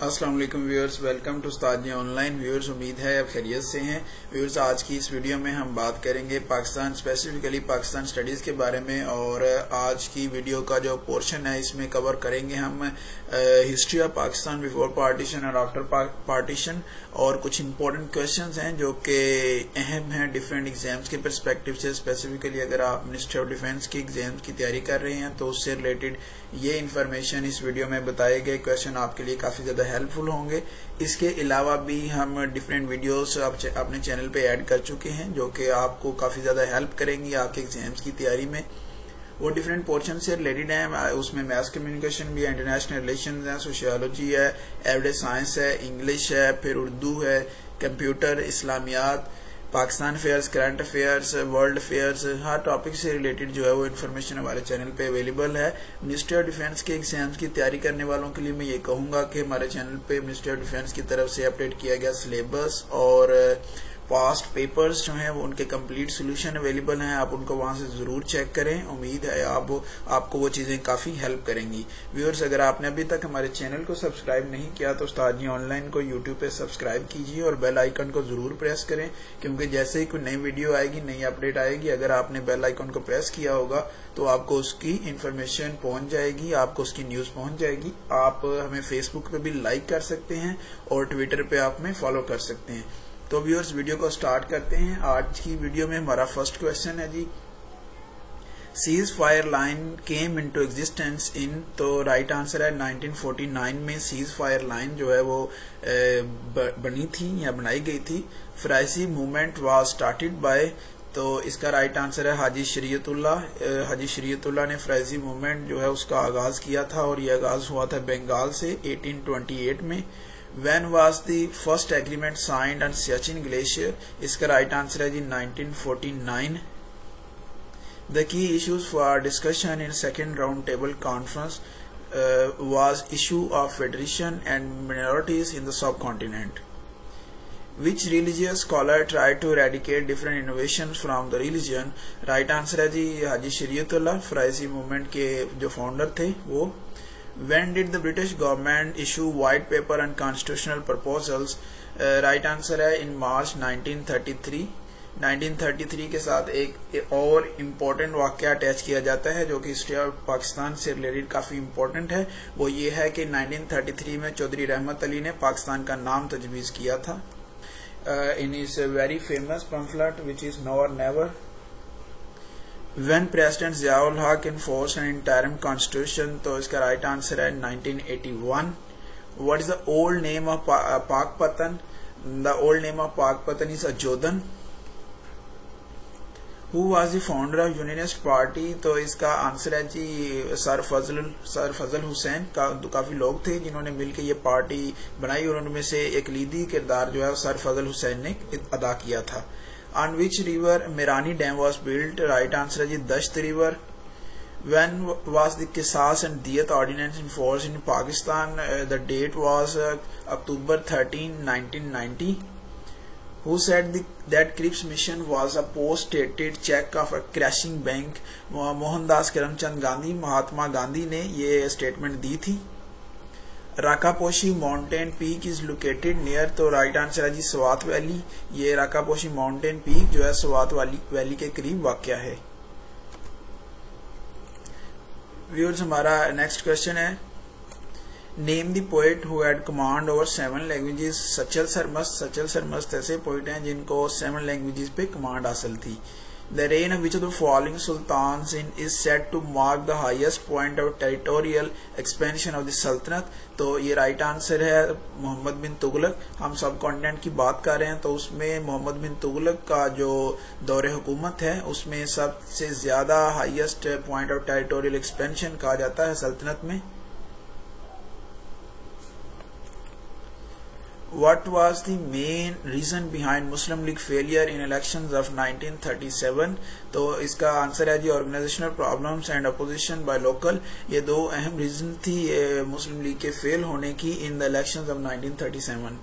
अस्सलाम वालेकुम viewers, welcome to Ustad online. Viewers, उम्मीद है आप खैरियत से हैं। व्यूअर्स, आज की इस वीडियो में हम बात करेंगे पाकिस्तान, स्पेसिफिकली पाकिस्तान स्टडीज के बारे में। और आज की वीडियो का जो पोर्शन है इसमें कवर करेंगे हम history of Pakistan before partition और आफ्टर पार्टीशन, और कुछ इंपॉर्टेंट क्वेश्चंस हैं जो कि अहम हैं डिफरेंट एग्जाम्स के परस्पेक्टिव से। स्पेसिफिकली अगर आप मिनिस्ट्री ऑफ डिफेंस के एग्जाम्स की तैयारी कर रहे हैं तो उससे रिलेटेड ये इन्फॉर्मेशन इस वीडियो में बताए गए क्वेश्चन आपके लिए काफी ज्यादा हेल्पफुल होंगे। इसके अलावा भी हम डिफरेंट वीडियोस अपने चैनल पे ऐड कर चुके हैं जो कि आपको काफी ज्यादा हेल्प करेंगी आपके एग्जाम्स की तैयारी में। वो डिफरेंट पोर्शन से रिलेटेड है। उसमें मैथ्स कम्युनिकेशन भी है, इंटरनेशनल रिलेशंस है, सोशियोलॉजी है, एवरेज साइंस है, इंग्लिश है, फिर उर्दू है, कंप्यूटर, इस्लामियात, Pakistan affairs, current affairs, world affairs, हर टॉपिक से रिलेटेड जो है वो इन्फॉर्मेशन हमारे चैनल पे अवेलेबल है। मिनिस्ट्री ऑफ डिफेंस के एग्जाम्स की तैयारी करने वालों के लिए मैं ये कहूंगा कि हमारे चैनल पे मिनिस्ट्री ऑफ डिफेंस की तरफ से अपडेट किया गया सिलेबस और पास्ट पेपर्स जो हैं वो उनके कंप्लीट सोल्यूशन अवेलेबल हैं। आप उनको वहां से जरूर चेक करें। उम्मीद है आपको वो चीजें काफी हेल्प करेंगी। व्यूअर्स, अगर आपने अभी तक हमारे चैनल को सब्सक्राइब नहीं किया तो उस्ताद ऑनलाइन को यूट्यूब पे सब्सक्राइब कीजिए और बेल आइकन को जरूर प्रेस करें, क्योंकि जैसे ही कोई नई वीडियो आएगी, नई अपडेट आएगी, अगर आपने बेल आइकन को प्रेस किया होगा तो आपको उसकी इन्फॉर्मेशन पहुंच जाएगी, आपको उसकी न्यूज पहुंच जाएगी। आप हमें फेसबुक पे भी लाइक कर सकते हैं और ट्विटर पे आप हमें फॉलो कर सकते हैं। तो व्यूअर्स, वीडियो को स्टार्ट करते हैं। आज की वीडियो में हमारा फर्स्ट क्वेश्चन है जी, cease fire line came into existence in, तो राइट आंसर है 1949 में सीज फायर लाइन जो है वो बनी थी या बनाई गई थी। फ्राइसी मूवमेंट वाज स्टार्टेड बाय, तो इसका राइट आंसर है हाजी शरीयतुल्लाह। हाजी शरीयतुल्लाह ने फ्राइसी मूवमेंट जो है उसका आगाज किया था और ये आगाज हुआ था बंगाल से 1828 में। When was the first agreement signed on Siachen Glacier? इसका राइट आंसर है जी 1949। The key issues for discussion in second round table conference was issue of federation and minorities in the subcontinent. Which religious scholar tried to eradicate different innovations from the religion? Right answer है जी हाजी शरीयतुल्लाह, फ्राइसी movement के जो founder थे वो। When did the British government issue white paper on constitutional proposals? Right answer है in March 1933। 1933 के साथ एक और इम्पोर्टेंट वाक्य अटैच किया जाता है जो कि हिस्ट्री ऑफ पाकिस्तान से रिलेटेड काफी इम्पोर्टेंट है। वो ये है कि 1933 में चौधरी रहमत अली ने पाकिस्तान का नाम तजवीज किया था in his very famous pamphlet which is Now or Never. When President Ziaul Haq enforced an interim constitution, तो इसका राइट आंसर है 1981। What is the old name of Pakpatan? The old name of Pakpatan is Ajodan. Who was the founder of Unionist Party? तो इसका answer है जी sir फजल हुसैन। काफी लोग थे जिन्होंने मिलकर ये पार्टी बनाई और उनमें से एक लीदी किरदार जो है सर फजल हुसैन ने अदा किया था। On which river Mirani Dam was built? Right answer है जी दश्त river. When was the Qisas and Diyat ordinance enforced in Pakistan? The date was October 13, 1990. Who said that Cripps mission was a post-dated check of a crashing bank? Mohandas Karamchand Gandhi, Mahatma Gandhi ने ये statement दी थी। Rakaposhi mountain peak is located near, तो right answer है जी Swat valley. ये Rakaposhi mountain peak जो है स्वात वैली के करीब वाक़या है। व्यूअर्स, हमारा नेक्स्ट क्वेश्चन है, name the poet who had command over 7 languages. Sachal Sarmast ऐसे पोएट हैं जिनको 7 लैंग्वेजेस पे कमांड हासिल थी। The reign of which of the following sultans is said to mark the highest point of territorial expansion of the Sultanate? तो ये right answer है मोहम्मद बिन तुगलक। हम सब कॉन्टिनेंट की बात कर रहे हैं तो उसमें मोहम्मद बिन तुगलक का जो दौरे हुकूमत है उसमें सबसे ज्यादा highest point of territorial expansion कहा जाता है सल्तनत में। What was the main reason behind Muslim League failure in elections of 1937? तो इसका आंसर है जी organisational problems and opposition by local. ये दो अहम रीजन थी मुस्लिम लीग के फेल होने की in the elections of 1937।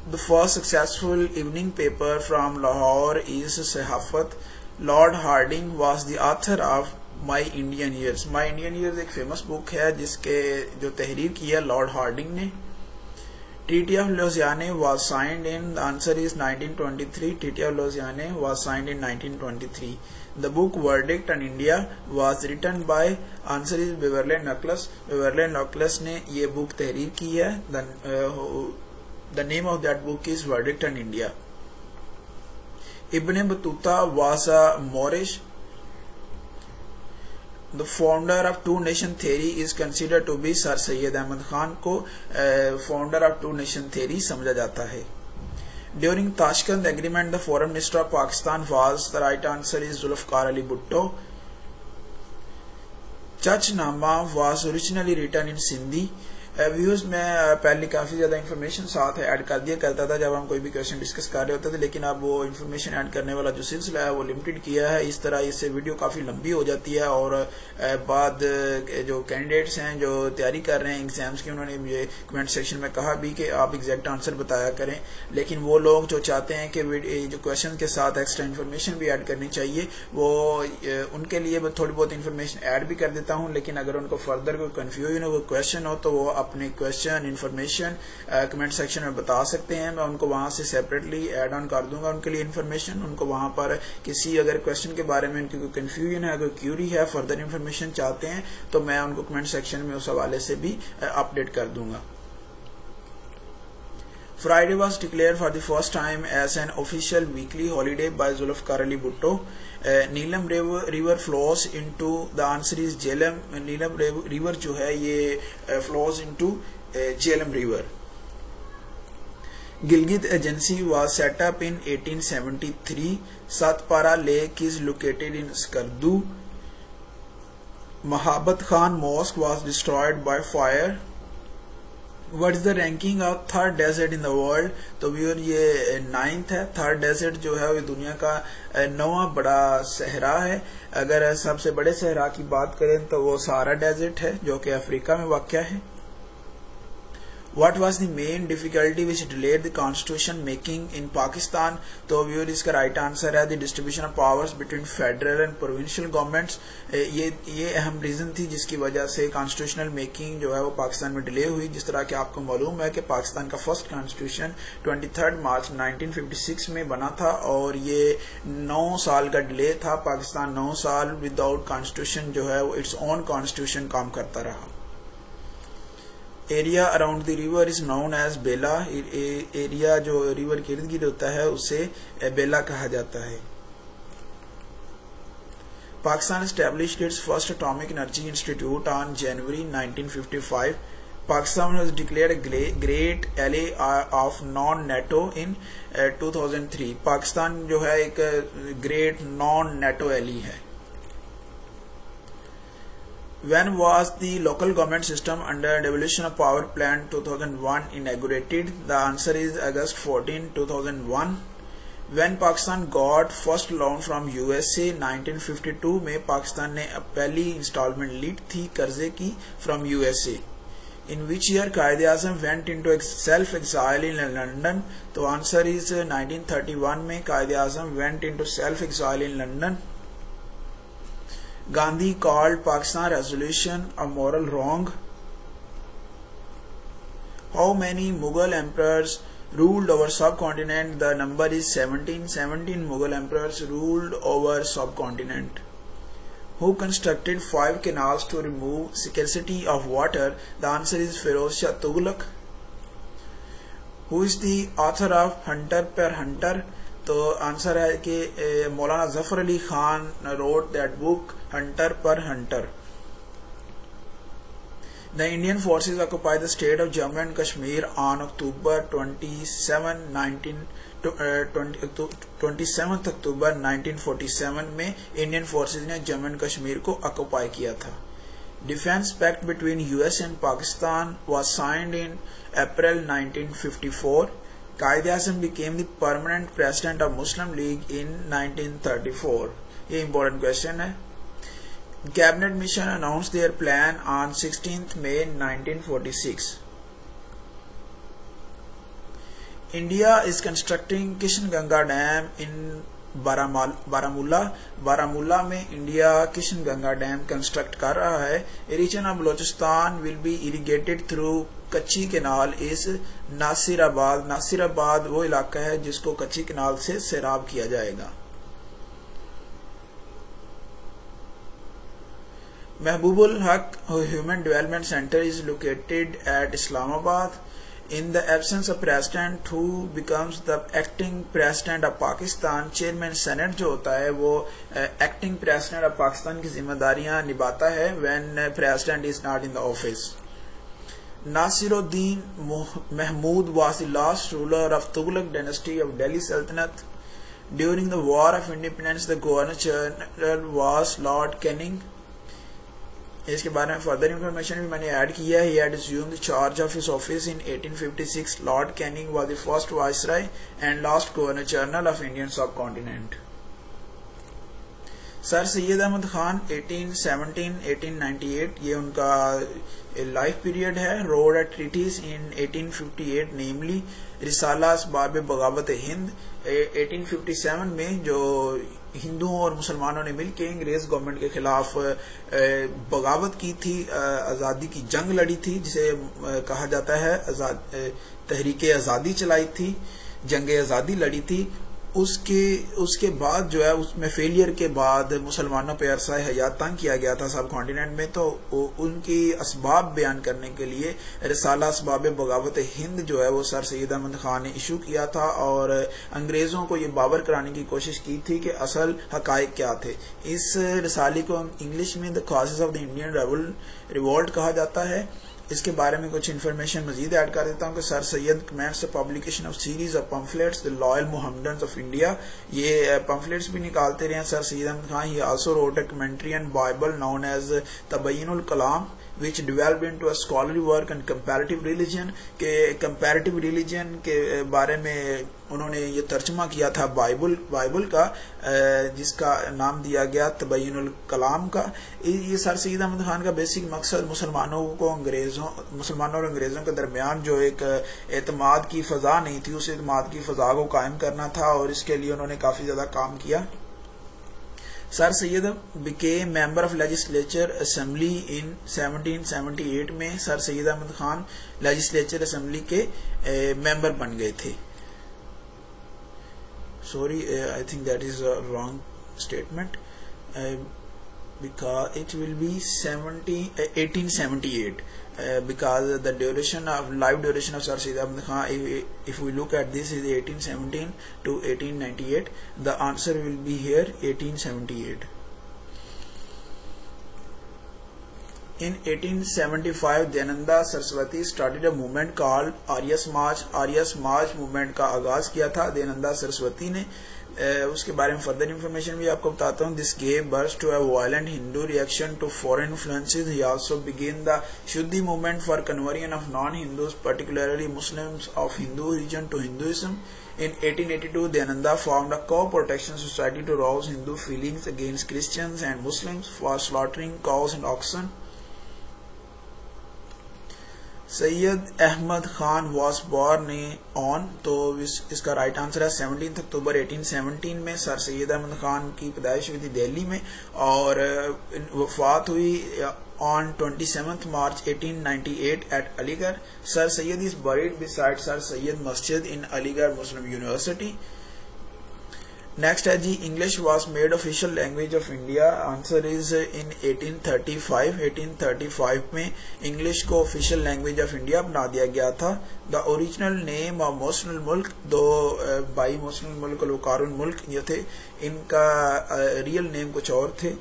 The first successful evening paper from Lahore is Sahafat. Lord Hardinge was the author of my Indian years. My Indian years एक famous book है जिसके जो तहरीर की है लॉर्ड हार्डिंग ने। Treaty of Lausanne was signed in, the answer is 1923. Treaty of Lausanne was signed in 1923. The book Verdict on India was written by, answer is Beverley Nucleus. Beverley Nucleus ने ये book तहरीर की है। The name of that book is Verdict on India. Ibn Battuta was a Moorish. The founder of two nation theory is considered to be sir Syed Ahmad Khan को founder of two nation theory समझा जाता है। During Tashkent agreement, the foreign minister of Pakistan was, the right answer is Zulfikar Ali Bhutto. Chachnama was originally written in Sindhi. Views में पहले काफी ज्यादा information साथ add कर दिया करता था जब हम कोई भी क्वेश्चन डिस्कस कर रहे होते थे, लेकिन अब वो इन्फॉर्मेशन ऐड करने वाला जो सिलसिला है वो लिमिटेड किया है। इस तरह इससे वीडियो काफी लंबी हो जाती है और बाद जो कैंडिडेट्स हैं जो तैयारी कर रहे हैं एग्जाम्स की, उन्होंने मुझे कमेंट सेक्शन में कहा भी कि आप एग्जैक्ट आंसर बताया करें, लेकिन वो लोग जो चाहते हैं कि जो क्वेश्चन के साथ एक्स्ट्रा इन्फॉर्मेशन भी ऐड करनी चाहिए वो उनके लिए थोड़ी बहुत इन्फॉर्मेशन ऐड भी कर देता हूँ। लेकिन अगर उनको फर्दर कोई कंफ्यूजन हो, कोई क्वेश्चन हो, तो वो अपने क्वेश्चन इन्फॉर्मेशन कमेंट सेक्शन में बता सकते हैं। मैं उनको वहां से सेपरेटली ऐड ऑन कर दूंगा उनके लिए इन्फॉर्मेशन। उनको वहां पर किसी अगर क्वेश्चन के बारे में उनकी कोई कंफ्यूजन है, कोई क्यूरी है, फर्दर इन्फॉर्मेशन चाहते हैं, तो मैं उनको कमेंट सेक्शन में उस हवाले से भी अपडेट कर दूंगा। Friday was declared for the first time as an official weekly holiday by Zulfikar Ali Bhutto. Neelam river flows into, the answer is Jhelum. Neelam river जो है ये flows into Jhelum river. Gilgit agency was set up in 1873. Satpara Lake is located in Skardu. Mahabat Khan Mosque was destroyed by fire. What is the ranking of third desert in the world? तो viewer ये 9th है। Third desert जो है वो दुनिया का 9वां बड़ा सहरा है। अगर सबसे बड़े सहरा की बात करें तो वो सहारा डेजर्ट है जो कि अफ्रीका में वाक़या है। What was the main difficulty which delayed the constitution making in Pakistan? तो व्यूअर इसका राइट आंसर है the distribution of powers between federal and provincial governments. ये अहम रीजन थी जिसकी वजह से कॉन्स्टिट्यूशनल मेकिंग जो है वो पाकिस्तान में डिले हुई। जिस तरह कि आपको मालूम है कि पाकिस्तान का फर्स्ट कॉन्स्टिट्यूशन 23 मार्च 1956 में बना था और ये 9 साल का डिले था। पाकिस्तान 9 साल विदाउट कॉन्स्टिट्यूशन जो है वो इट्स ओन कॉन्स्टिट्यूशन काम करता रहा। Area around the river is known as Bela. Area जो रिवर के इर्द गिर्द होता है उसे बेला कहा जाता है। Pakistan established it's first atomic energy institute on January 1955. Pakistan was declared a great ally of non-NATO in 2003. Pakistan जो है एक ग्रेट नॉन नेटो एली है। When was the local government system under devolution of power plan 2001 inaugurated? The answer is August 14, 2001. When Pakistan got first loan from USA 1952 में पाकिस्तान ने पहली instalment ली थी कर्जे की from USA. In which year Quaid-e-Azam went into self-exile in London? तो answer is 1931 में Quaid-e-Azam went into self-exile in London. Gandhi called Pakistan resolution a moral wrong. How many Mughal emperors ruled over subcontinent? The number is 17. 17 Mughal emperors ruled over subcontinent. Who constructed 5 canals to remove scarcity of water? The answer is Firoz Shah Tughlaq. Who is the author of Hunter per Hunter? तो answer है कि मौलाना Zafar Ali Khan wrote that book Hunter per Hunter. The Indian forces occupied the state of Jammu and Kashmir on October 27th October 1947 में Indian forces ने Jammu and Kashmir को occupy किया था। Defense pact between US and Pakistan was signed in April 1954. Qaid-e-Azam became the permanent president of Muslim League in 1934. ये important question है। Cabinet mission announced their plan on 16th May 1946. India is constructing Kishan Ganga Dam in Baramulla में India Kishan Ganga dam construct कर रहा है। Region of Balochistan will be irrigated through Kachhi canal इस नासिराबाद वो इलाका है जिसको कच्ची कैनाल से सैराब किया जाएगा। महबूबुल हक human development centre is located at Islamabad. In the absence of president who becomes the acting president of Pakistan, chairman senate जो होता है वो एक्टिंग प्रेसिडेंट ऑफ पाकिस्तान की जिम्मेदारियां निभाता है when president is not in the office. Nasiruddin Mahmud was the last ruler of Tughlaq dynasty of Delhi Sultanate. During the War of Independence, the Governor General was Lord Canning. इसके बारे में further information भी मैंने add किया है। He had assumed the charge of his office in 1856. Lord Canning was the first viceroy and last governor general of Indian subcontinent. Sir Syed Ahmad Khan 1817-1898 ये उनका life period है। Wrote eight treaties in 1858 namely Risala Asbab Baghawat Hind. 1857 में जो हिंदुओं और मुसलमानों ने मिलकर अंग्रेज गवर्नमेंट के खिलाफ बगावत की थी, आजादी की जंग लड़ी थी, जिसे कहा जाता है तहरीके आजादी चलाई थी, जंग आजादी लड़ी थी। उसके बाद जो है उसमें फेलियर के बाद मुसलमानों पर अरसा हयात तंग किया गया था सब कॉन्टिनेंट में, तो उनकी असबाब बयान करने के लिए रिसाला असबाब बगावत हिंद जो है वो सर सैयद अहमद खान ने इशू किया था और अंग्रेजों को ये बावर कराने की कोशिश की थी कि असल हकायक क्या थे। इस रिसाले को इंग्लिश में the causes of the Indian revolt कहा जाता है। इसके बारे में कुछ इन्फॉर्मेशन मजीद ऐड कर देता हूँ कि sir Syed comments the publication of series of pamphlets the loyal Mohammedans of India. ये पम्फलेट्स भी निकालते रहे sir Syed Ahmad Khan. He also wrote a commentary and Bible known as Tabyinul Kalam which developed into a scholarly work and comparative religion के comparative religion के बारे में उन्होंने ये तर्जुमा किया था बाइबल का, जिसका नाम दिया गया तबय्युनुल कलाम का। ये सर सैयद अहमद खान का बेसिक मकसद मुसलमानों और अंग्रेजों के दरमियान जो एक एतमाद की फजा नहीं थी, उस एतमाद की फजा को कायम करना था और इसके लिए उन्होंने काफी ज्यादा काम किया। Sir Syed became member of legislature assembly in 1778 में sir Syed Ahmad Khan legislature assembly के मेंबर बन गए थे। Sorry, I think that is a wrong statement because it will be 1878 because the life duration of Sir Syed Ahmad Khan, if we look at this, is 1817 to 1898. The answer will be here 1878. In 1875 Dayananda Saraswati started a movement called Arya Samaj movement का आगाज किया था दयानंदा सरस्वती ने। उसके बारे में further information भी आपको बताता हूँ। This gave birth to a violent Hindu reaction to foreign influences. He also begin the shuddhi movement for conversion of non Hindus particularly Muslims of Hindu region to Hinduism. In 1882 Dayananda formed a co-protection society to rouse Hindu feelings against Christians and Muslims for slaughtering cows and oxen. Syed Ahmad Khan was born on, तो इसका right answer है 17 अक्टूबर 1817 में sir Syed Ahmad Khan की पैदाइश हुई थी दिल्ली में और वफात हुई on 27th March 1898 at Aligarh. Sir Syed is buried beside Sir Syed Masjid in Aligarh Muslim University. Next है जी, English was made official language of India. Answer is in 1835। 1835 में इंग्लिश को ऑफिशियल लैंग्वेज ऑफ इंडिया बना दिया गया था। The original name of मोहसिनुल मुल्क, दो भाई मोहसिनुल मुल्क और वकारुल मुल्क ये थे, इनका रियल नेम कुछ और थे।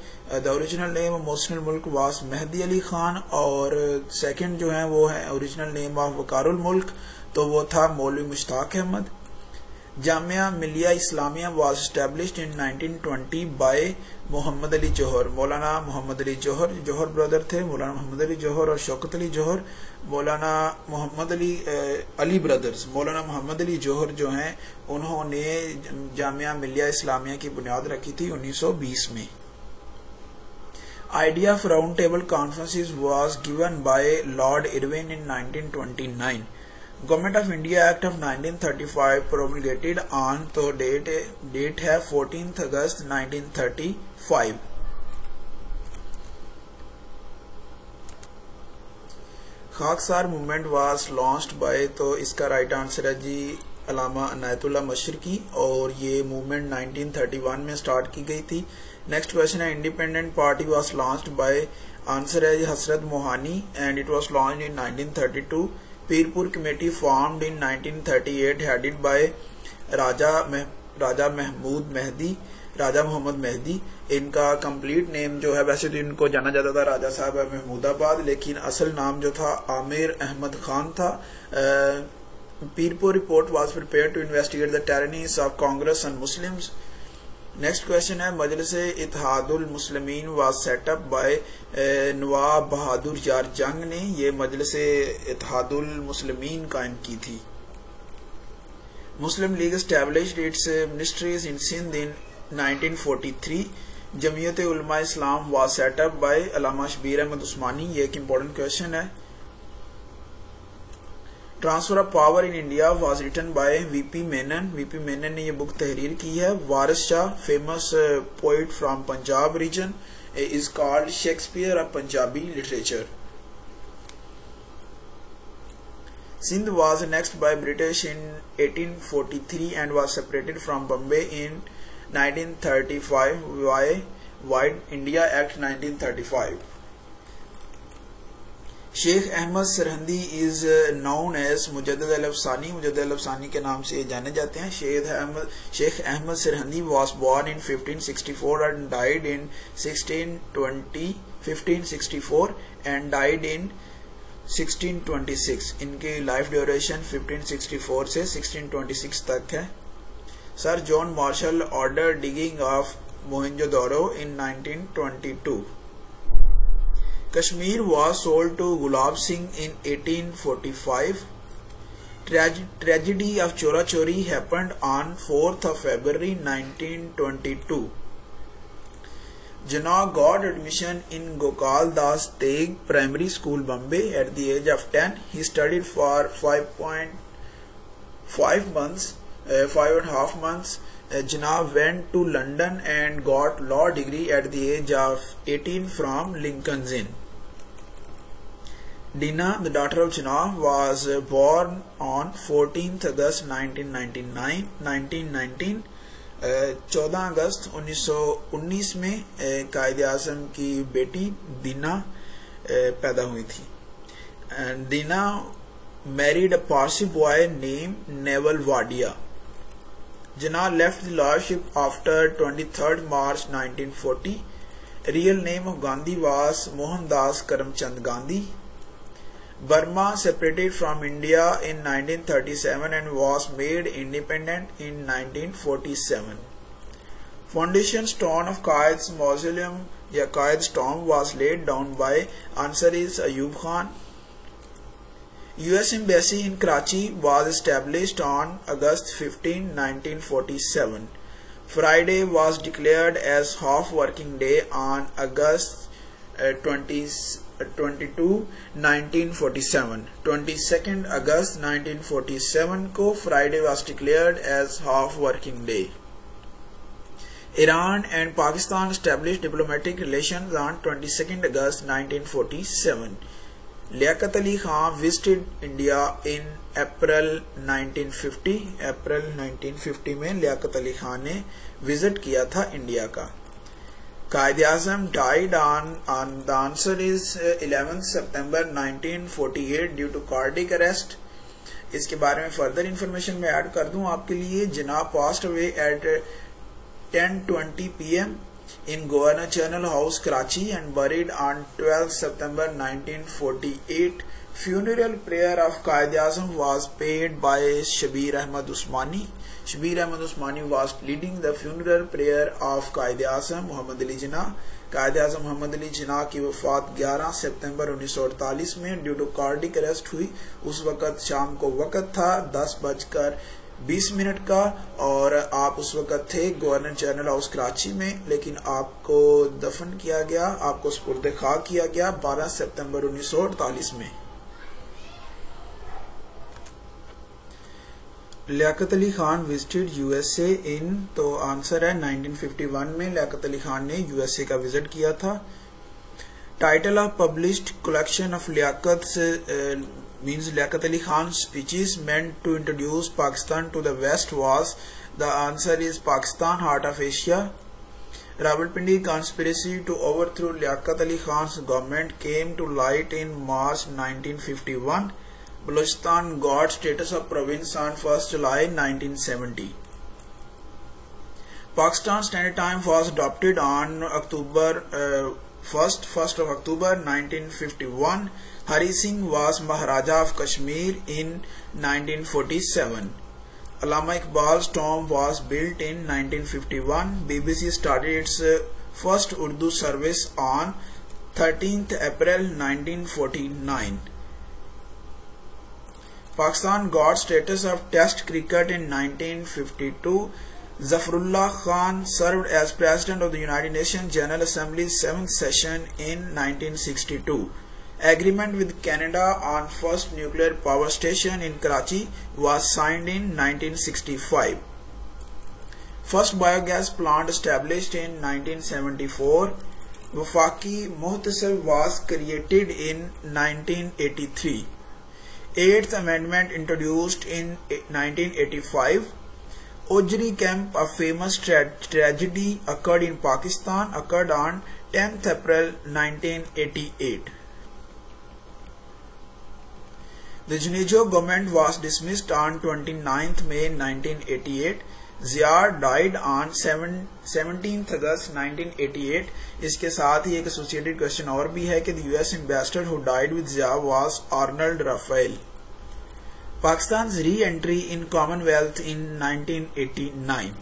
द ओरिजिनल नेम ऑफ मोहसिनुल मुल्क वॉज मेहदी अली खान और सेकंड जो है वो है ओरिजिनल नेम ऑफ वकारुल मुल्क, तो वो था मौलवी Mushtaq Ahmad. Jamia Millia Islamia was established in 1920 by Mohammad Ali Johar. Maulana Mohammad Ali Johar brother थे, मौलाना मोहम्मद अली जौहर और शौकत अली जौहर। मौलाना मोहम्मद अली ब्रदर्स, मौलाना मोहम्मद अली जौहर जो हैं उन्होंने जामिया मिलिया इस्लामिया की बुनियाद रखी थी 1920 में। Idea of round table conferences was given by Lord Irwin in 1929. Government of India act of 1935 promulgated on, तो डेट है 14 अगस्त 1935। Khaksar movement was launched by, तो इसका राइट आंसर है जी अल्लामा इनायतुल्लाह मशरिकी, और ये मूवमेंट 1931 में स्टार्ट की गई थी। नेक्स्ट क्वेश्चन है independent party was launched by, answer है Hasrat Mohani and it was launched in 1932। Pirpur committee formed in 1938 headed by Raja Mohammad Mehdi. इनका कंप्लीट नेम जो है, वैसे तो इनको जाना जाता था राजा साहब महमूदाबाद, लेकिन असल नाम जो था आमिर अहमद खान था। Pirpur report was prepared to investigate the tyrannies of Congress and Muslims. Next question है Majlis Ittehadul Muslimeen was set up by Nawab Bahadur Yar Jung ने ये मजलिस इत्तेहादुल मुस्लिमीन कायम की थी। Muslim League established its ministries in Sindh in 1943। Jamiat Ulema Islam was set up by Allama Shabbir Ahmad Usmani, ये एक इम्पोर्टेंट क्वेश्चन है। Transfer of power in India was written by VP Menon. VP Menon ने ये बुक तहरीर की है। Waris Shah, famous poet from Punjab region, is called Shakespeare of Punjabi literature. Sindh was annexed by British in 1843 and was separated from Bombay in 1935 by India Act 1935. Sheikh Ahmad Sirhindi is known as Mujaddid Alf Sani, Mujaddid Alf Sani के नाम से जाने जाते हैं। Sheikh Ahmad Sirhindi was born in 1564 and died in 1564 and died in 1626। इनकी life duration 1564 से 1626 तक है। Sir John Marshall order digging of Mohenjodaro in 1922। Kashmir was sold to Gulab Singh in 1845. Tragedy of Chora Chori happened on 4th of February 1922. Jinnah got admission in Gokal Das Teg Primary School, Bombay at the age of 10. He studied for 5.5 months. 5.5 months. Jinnah went to London and got law degree at the age of 18 from Lincoln's Inn. Dina, the daughter of Jinnah, was born on 14th August 1919. 14 अगस्त 1919 में कायद आज़म की बेटी दीना पैदा हुई थी। दीना married a Parsi boy named Neville Wadia. Jinnah left the lordship after 23rd March 1940. Real name of Gandhi was Mohandas Karamchand Gandhi. Burma separated from India in 1937 and was made independent in 1947. Foundation stone of Qaid's mausoleum या Qaid's tomb was laid down by Ansar Ayub Khan. US Embassy in Karachi was established on August 15, 1947. Friday was declared as half working day on August 22, 1947. 22nd August 1947 को Friday was declared as half working day. Iran and Pakistan established diplomatic relations on 22nd August 1947. Liaquat Ali Khan visited India in April 1950. April 1950 में लियाकत अली खान ने visit किया था India का। कायद आज़म died on the answer is 11th September 1948 due to cardiac arrest. इसके बारे में further information मैं add कर दूं आपके लिए। जिन्ना passed away at 10:20 PM in Governor General House, Karachi and buried on 12 September 1948. Funeral prayer of Qaid Azam was paid by Shabir Ahmad Usmani. Shabir Ahmad Usmani was leading the funeral prayer of Qaid Azam Muhammad Ali Jinnah. Qaid Azam Muhammad Ali Jinnah की वफात 11 सितंबर 1948 में due to cardiac arrest हुई। उस वक़्त शाम को वक़्त था 10:20 का और आप उस वक़्त थे गवर्नर जनरल हाउस कराची में, लेकिन आपको दफन किया गया, आपको सुपुर्द खाक किया गया 12 सितंबर 1948 में। लियाकत अली खान विजिटेड यूएसए इन, तो आंसर है 1951 में लियाकत अली खान ने यूएसए का विजिट किया था। Title of published collection of Liaquat means Liaquat Ali Khan speeches meant to introduce Pakistan to the west was, the answer is Pakistan heart of Asia. Rawalpindi conspiracy to overthrow Liaquat Ali Khan's government came to light in March 1951. Balochistan got status of province on 1st July 1970. Pakistan Standard Time was adopted on October 1st of October 1951. Hari Singh was Maharaja of Kashmir in 1947. Allama Iqbal's tomb was built in 1951. BBC started its first Urdu service on 13th April 1949. Pakistan got status of Test cricket in 1952. Zafrullah Khan served as President of the United Nations General Assembly's 7th session in 1962. Agreement with Canada on first nuclear power station in Karachi was signed in 1965. First biogas plant established in 1974. Wafaki Muhtasib was created in 1983. 8th Amendment introduced in 1985. Ojri Camp, a famous tragedy occurred in Pakistan, occurred on 10th April 1988. The Junejo government was dismissed on 29th May 1988. Zia died on 17th August 1988. इसके साथ ही एक associated question और भी है कि the US ambassador who died with Zia was Arnold Raphael. Pakistan's re-entry in Commonwealth in 1989.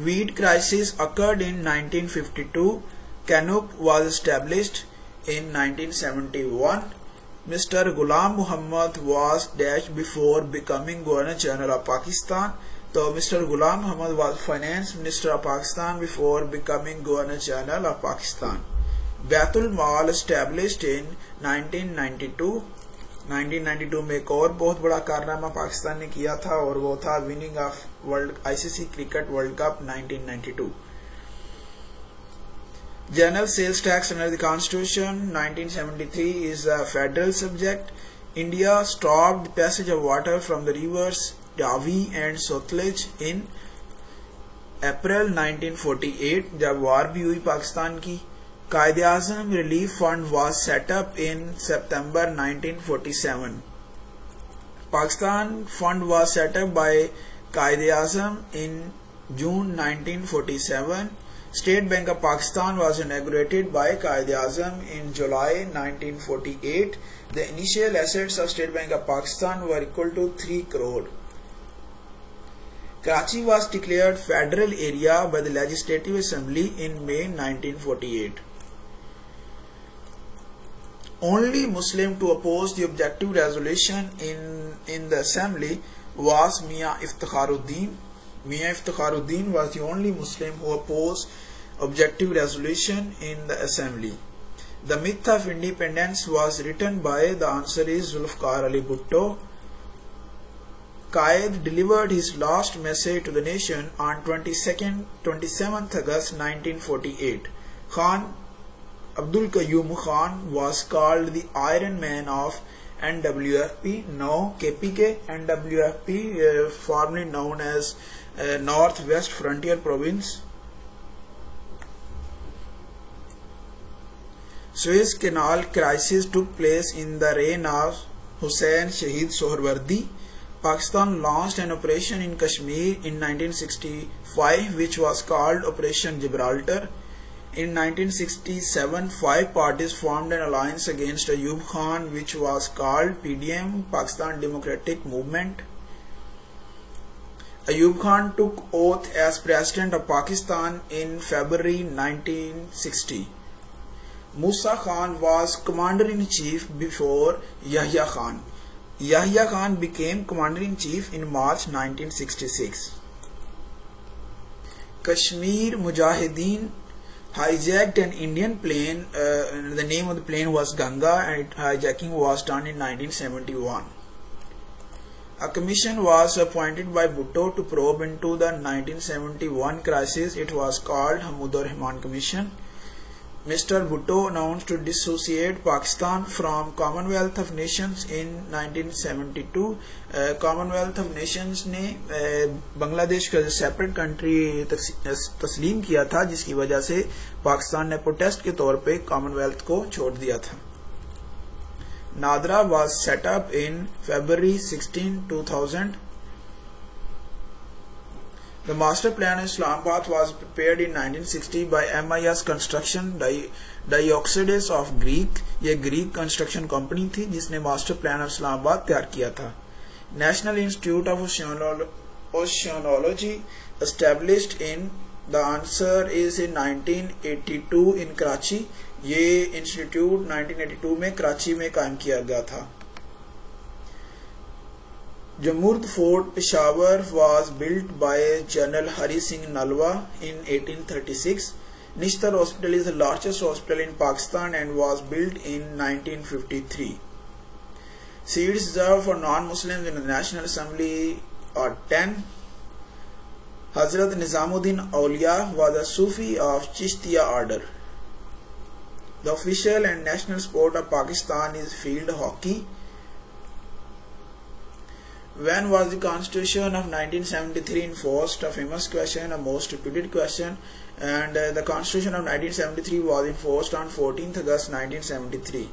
Wheat crisis occurred in 1952. CANUP was established in 1971. Mr. Ghulam Muhammad was dashed before becoming Governor General of Pakistan. So Mr. Ghulam Muhammad was Finance Minister of Pakistan before becoming Governor General of Pakistan. Baitul Mal established in 1992. 1992 में एक और बहुत बड़ा कारनामा पाकिस्तान ने किया था और वो था winning of ICC cricket world cup 1992. General sales tax under the Constitution 1973 is a federal subject. India stopped the passage of water from the rivers Ravi and Sutlej in April 1948 जब वार भी हुई पाकिस्तान की. Qaid-e-Azam Relief Fund was set up in September 1947. Pakistan Fund was set up by Qaid-e-Azam in June 1947. State Bank of Pakistan was inaugurated by Qaid-e-Azam in July 1948. The initial assets of State Bank of Pakistan were equal to 3 crore. Karachi was declared federal area by the Legislative Assembly in May 1948. Only Muslim to oppose the objective resolution in the Assembly was Mia Iftikharuddin. Mia Iftikharuddin was the only Muslim who opposed objective resolution in the Assembly. The Myth of Independence was written by, the answer is Zulfikar Ali Bhutto. Qaid delivered his last message to the nation on 27th August 1948. Khan Abdul Qayyum Khan was called the Iron Man of NWFP, now KPK. NWFP, formerly known as Northwest Frontier Province. Suez Canal crisis took place in the reign of Hussain Shahid Sohrawardi. Pakistan launched an operation in Kashmir in 1965 which was called Operation Gibraltar. In 1967, 5 parties formed an alliance against Ayub Khan which was called PDM, Pakistan Democratic Movement. Ayub Khan took oath as President of Pakistan in February 1960. Musa Khan was Commander-in-Chief before Yahya Khan. Yahya Khan became Commander-in-Chief in March 1966. Kashmir Mujahideen hijacked an Indian plane. The name of the plane was Ganga and hijacking was done in 1971. A commission was appointed by Bhutto to probe into the 1971 crisis. It was called Hamoud Rahman Commission. Mr. Bhutto announced to dissociate Pakistan from Commonwealth of Nations in 1972. Commonwealth of Nations ने बांग्लादेश को separate country तस्लीम किया था, जिसकी वजह से पाकिस्तान ने protest के तौर पे कॉमनवेल्थ को छोड़ दिया था. Nadra was set up in February 16, 2000. The master plan of Islamabad was prepared in 1960 by MIS Construction Dioxedes of Greek. ये ग्रीक कंस्ट्रक्शन कंपनी थी जिसने मास्टर प्लान ऑफ इस्लामाबाद तैयार किया था. National institute of oceanology established in the answer is in 1982 in Karachi. ये institute 1982 में कराची में कायम किया गया था. Jamurd Fort Peshawar was built by General Hari Singh Nalwa in 1836. Nishtar Hospital is the largest hospital in Pakistan and was built in 1953. Seats reserved for non-Muslims in the National Assembly are 10. Hazrat Nizamuddin Aulia was a Sufi of Chishtiya order. The official and national sport of Pakistan is field hockey. When was the Constitution of 1973 enforced? A famous question, a most repeated question. And the Constitution of 1973 was enforced on 14th August 1973.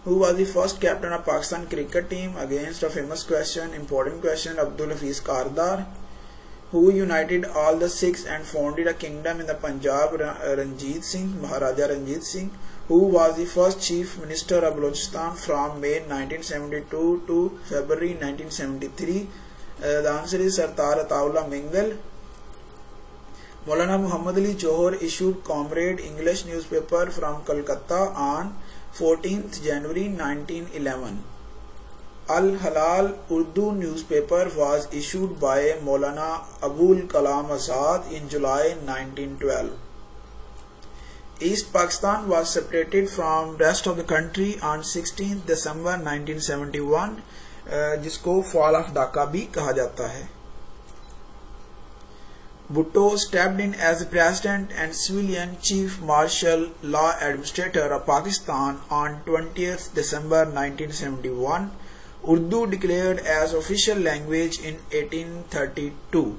Who was the first captain of Pakistan cricket team? Against a famous question, important question, Abdul Hafiz Kardar. Who united all the Sikhs and founded a kingdom in the Punjab? Ranjit Singh, Maharaja Ranjit Singh. Who was the first chief minister of Balochistan from May 1972 to February 1973? The answer is Sardar Ataullah Mingal. Maulana Muhammad Ali Johar issued Comrade English newspaper from Calcutta on 14th January 1911. Al-Halal Urdu newspaper was issued by Maulana Abul Kalam Azad in July 1912. East Pakistan was separated from rest of the country on 16th December 1971, जिसको Fall of Dhaka भी कहा जाता है. Bhutto stepped in as the President and Civilian Chief Martial Law Administrator of Pakistan on 20th December 1971. Urdu declared as official language in 1832,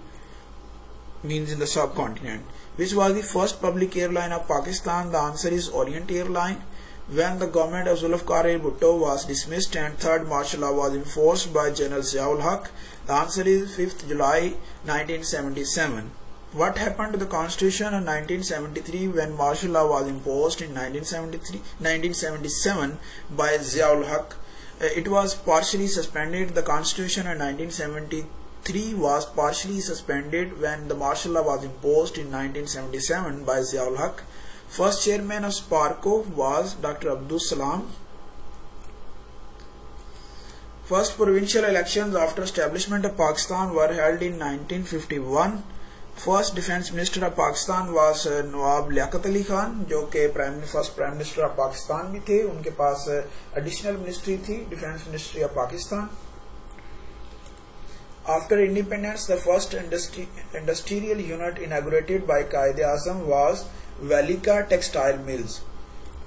means in the subcontinent. Which was the first public airline of Pakistan? The answer is Orient Airline. When the government of Zulfikar Ali Bhutto was dismissed and third martial law was enforced by General Ziaul Haq, the answer is 5th July 1977. What happened to the Constitution of 1973 when martial law was imposed in 1977 by Ziaul Haq? It was partially suspended. The Constitution of 1973 was partially suspended when the martial law was imposed in 1977 by Ziaul Haq. First chairman of SPARCO was Dr. Abdul Salam. First provincial elections after establishment of Pakistan were held in 1951. First defense minister of Pakistan was Nawab Liaquat Ali Khan, जो के first prime minister of Pakistan भी थे. उनके पास additional ministry थी, defense ministry of Pakistan. After independence, the first industrial unit inaugurated by Quaid-e-Azam was Valika Textile Mills.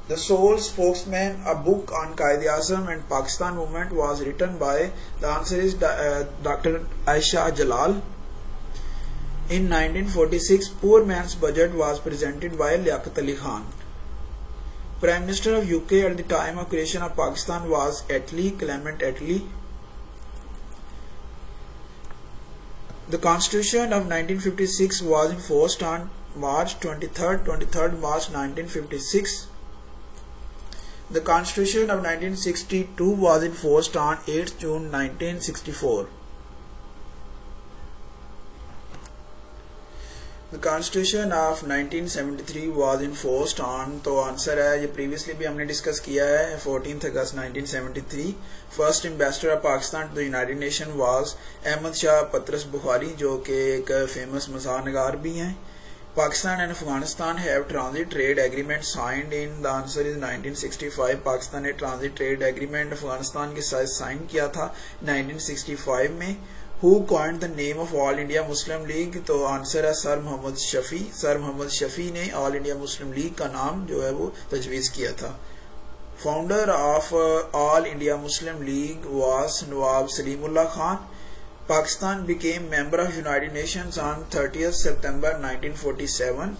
The sole spokesman, a book on Quaid-e-Azam and Pakistan movement was written by, the answer is Dr. Aisha Jalal. In 1946, poor man's budget was presented by Liaquat Ali Khan. Prime Minister of UK at the time of creation of Pakistan was Attlee, Clement Attlee. The Constitution of 1956 was enforced on March 23rd March 1956. The Constitution of 1962 was enforced on 8th June 1964. The Constitution of 1973 was enforced on, तो answer है, ये previously भी हमने discuss किया है, 14th August 1973. First ambassador of Pakistan to the United Nations was Ahmad Shah Patras Bukhari, जो कि एक famous मज़ाहनगार भी हैं. Pakistan and Afghanistan have transit trade agreement signed in? The answer is 1965. Pakistan ने ट्रांजिट ट्रेड एग्रीमेंट अफगानिस्तान के साथ sign किया था 1965 में. Who coined the name of All India Muslim League? तो आंसर है सर मोहम्मद शफी. सर मोहम्मद शफी ने ऑल इंडिया मुस्लिम लीग का नाम जो है वो तजवीज़ किया था. Founder of All India Muslim League was Nawab Salimullah Khan. Pakistan became member of United Nations on 30th September 1947.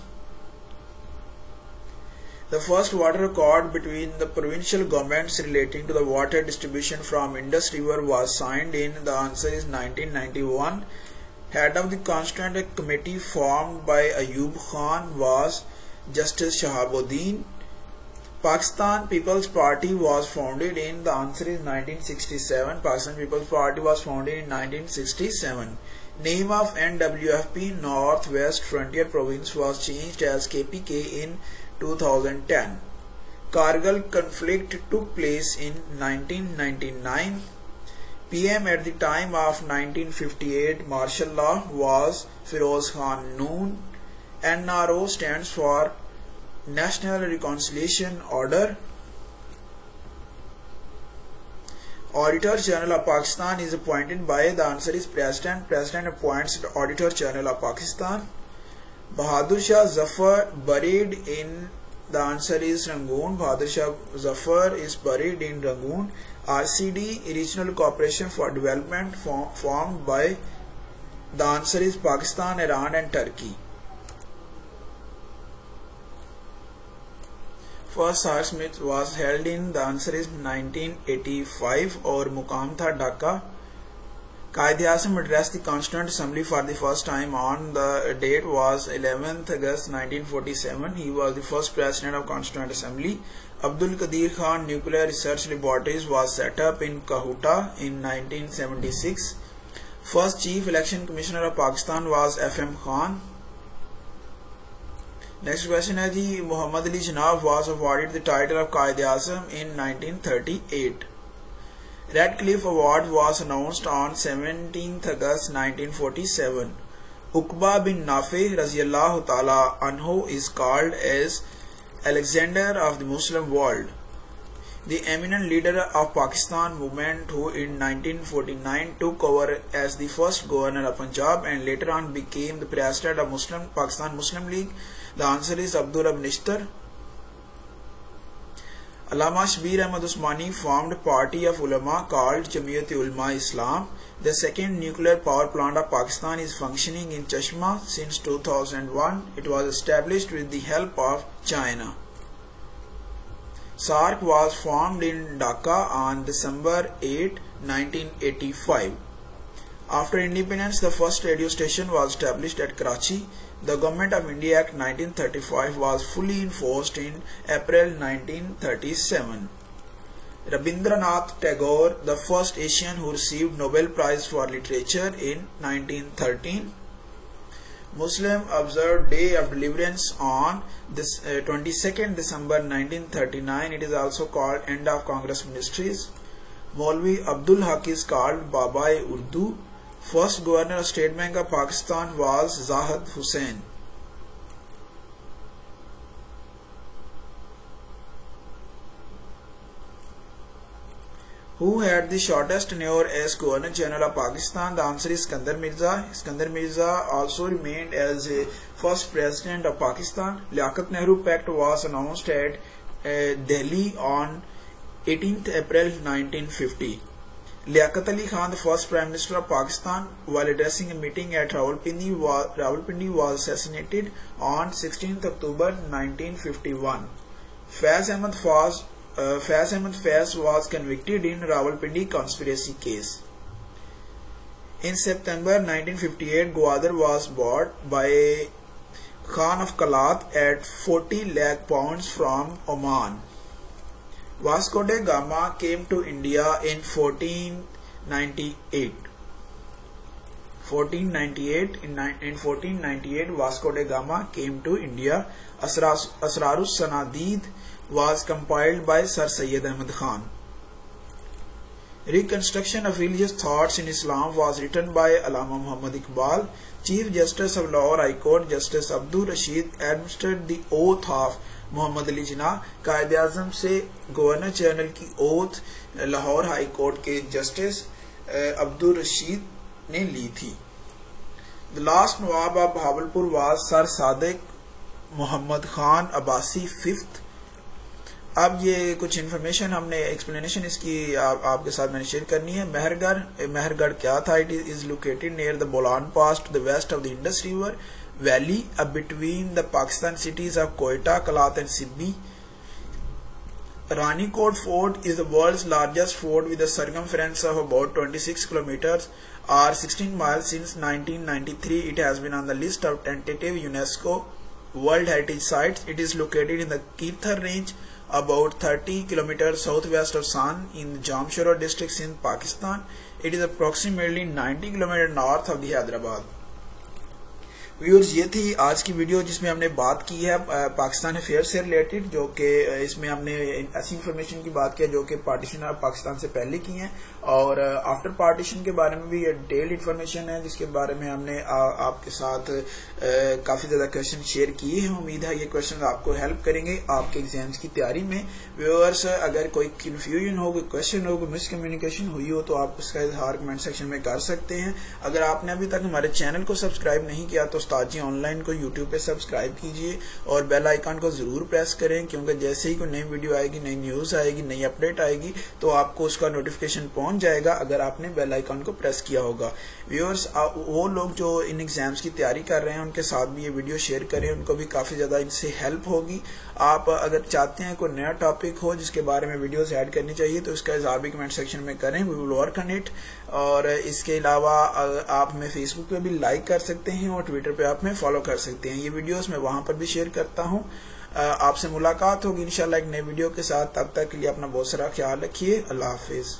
The first water accord between the provincial governments relating to the water distribution from Indus River was signed in? The answer is 1991. Head of the Constituent Committee formed by Ayub Khan was Justice Shahabuddin. Pakistan People's Party was founded in? The answer is 1967. Pakistan People's Party was founded in 1967. Name of NWFP Northwest Frontier Province was changed as KPK in 2010. Kargil conflict took place in 1999. PM at the time of 1958 martial law was Firoz Khan Noon. NRO stands for National Reconciliation Order. Auditor General of Pakistan is appointed by? The answer is President. President appoints the Auditor General of Pakistan. Bahadur Shah Zafar buried in? The answer is Rangoon. Bahadur Shah Zafar is buried in Rangoon. RCD Regional Cooperation for Development formed by? The answer is Pakistan, Iran and Turkey. First SAARC summit was held in? The answer is 1985 और मुकाम था Dhaka. Qaid-e-Azam addressed the Constituent Assembly for the first time on? The date was 11th August 1947. He was the first president of Constituent Assembly. Abdul Qadir Khan Nuclear Research Laboratories was set up in Kahuta in 1976. First Chief Election Commissioner of Pakistan was FM Khan. Next question है जी, मोहम्मद अली जनाब was awarded the title of Qaid-e-Azam in 1938. Radcliffe Award was announced on 17th August 1947. Uqba bin Nafi Raziyallahu Ta'ala Anhu is called as Alexander of the Muslim world. The eminent leader of Pakistan movement who in 1949 took over as the first governor of Punjab and later on became the president of Pakistan Muslim League. The answer is Abdul Nishtar. Allama Shabir Ahmad Usmani formed a party of ulama called Jamiyat-e-Ulama Islam. The second nuclear power plant of Pakistan is functioning in Chashma since 2001. It was established with the help of China. SAARC was formed in Dhaka on December 8, 1985. After independence, the first radio station was established at Karachi. The Government of India Act 1935 was fully enforced in April 1937. Rabindranath Tagore, the first Asian who received Nobel Prize for Literature in 1913. Muslim observed Day of Deliverance on this 22nd December 1939. It is also called End of Congress Ministries. Maulvi Abdul Haq is called Baba-e-Urdu. First Governor of State Bank of Pakistan was Zahid Hussain. Who had the shortest tenure as Governor General of Pakistan? The answer is Iskandar Mirza. Iskandar Mirza also remained as a first president of Pakistan. Liaquat Nehru Pact was announced at Delhi on 18th April 1950. Liaquat Ali Khan, the first Prime Minister of Pakistan, while addressing a meeting at Rawalpindi was assassinated on 16th October 1951. Faiz Ahmad Faiz was convicted in Rawalpindi conspiracy case. In September 1958, Gwadar was bought by Khan of Kalat at 40 lakh pounds from Oman. Vasco da Gama came to India in 1498. In 1498, Vasco da Gama came to India. Asrarus Sanadid was compiled by Sir Syed Ahmad Khan. Reconstruction of religious thoughts in Islam was written by Allama Muhammad Iqbal. Chief Justice of Lahore High Court Justice Abdul Rashid administered the oath of Mohammad Ali Jinnah Quaid Azam से governor general की oath Lahore high court के justice Abdul Rashid ने ली थी। The last Nawab of Bahawalpur was sir Sadiq Mohammad Khan Abbasi fifth. अब ये कुछ information हमने एक्सप्लेनेशन इसकी आपके साथ मैंने शेयर करनी है। महरगढ़ क्या था? It is located near the Bolan pass to the west of the Indus river valley between the Pakistan cities of Quetta, Kalat and Sibbi. Ranikot Fort is the world's largest fort with a circumference of about 26 kilometers or 16 miles. Since 1993, it has been on the list of tentative UNESCO World Heritage Sites. It is located in the Kirthar Range, about 30 kilometers southwest of San in Jamshoro district in Pakistan. It is approximately 90 kilometers north of the Hyderabad. Viewers, ये थी आज की video जिसमें हमने बात की है Pakistan affair से रिलेटेड, जो कि इसमें हमने ऐसी इंफॉर्मेशन की बात की है जो कि पार्टीशन ऑफ पाकिस्तान से पहले की हैं, और आफ्टर पार्टीशन के बारे में भी ये डिटेल्ड इंफॉर्मेशन है जिसके बारे में हमने आपके साथ काफी ज्यादा क्वेश्चन शेयर किए हैं। उम्मीद है ये क्वेश्चन आपको हेल्प करेंगे आपके एग्जाम्स की तैयारी में। व्यूअर्स, अगर कोई कंफ्यूजन हो, कोई क्वेश्चन हो, कोई मिसकम्युनिकेशन हुई हो तो आप उसका इजहार कमेंट सेक्शन में कर सकते हैं। अगर आपने अभी तक हमारे चैनल को सब्सक्राइब नहीं किया तो उस्ताद ऑनलाइन को यूट्यूब पे सब्सक्राइब कीजिए और बेल आइकन को जरूर प्रेस करें, क्योंकि जैसे ही कोई नई वीडियो आएगी, नई न्यूज आएगी, नई अपडेट आएगी तो आपको उसका नोटिफिकेशन पहुंच जाएगा अगर आपने बेल आइकन को प्रेस किया होगा। व्यूअर्स, वो लोग जो इन एग्जाम्स की तैयारी कर रहे हैं उनके साथ भी ये वीडियो शेयर करें, उनको भी काफी ज्यादा इनसे हेल्प होगी। आप अगर चाहते हैं कोई नया टॉपिक हो जिसके बारे में वीडियोस ऐड करनी चाहिए तो इसका इज़हार भी कमेंट सेक्शन में करें, we will work on it. और इसके अलावा आप हमें फेसबुक पे भी लाइक कर सकते हैं और ट्विटर पे आप हमें फॉलो कर सकते हैं। ये वीडियोस मैं वहां पर भी शेयर करता हूं। आपसे मुलाकात होगी इंशाल्लाह एक नए वीडियो के साथ। तब तक के लिए अपना बहुत सारा ख्याल रखिए। अल्लाह हाफिज।